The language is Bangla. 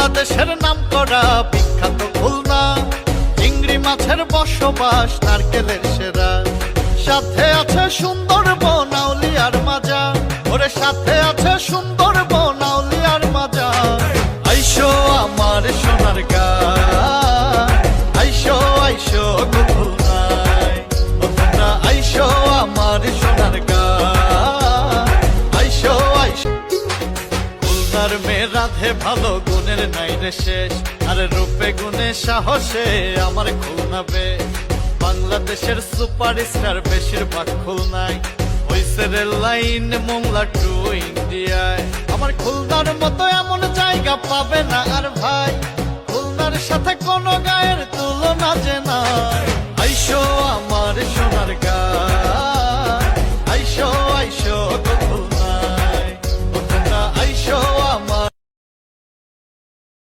বাংলাদেশের নামকরা বিখ্যাত খুলনা, চিংড়ি মাছের বসবাস, নারকেলের সেরা। সাথে আছে সুন্দরবন, আউলিয়ার মাজা, ওরে সাথে আছে সুন্দরবন, আউলিয়ার মাজা। আইসো আমার সোনার গাঁ, আইসো আইসো গো খুলনায়, ও তোমরা আইসো আমার সোনার গাঁ, আইসো আইসো। খুলনার মেয়ে রাধে ভালো, গুণের নাই রে শেষ, আর রূপে গুণে সাহসে আমার খুলনা বেশ। বাংলাদেশের সুপারস্টার বেশিরভাগ খুলনায়, হইছে রেল লাইন মোংলা টু ইন্ডিয়ায়। আমার খুলনার মতো এমন জায়গা পাবে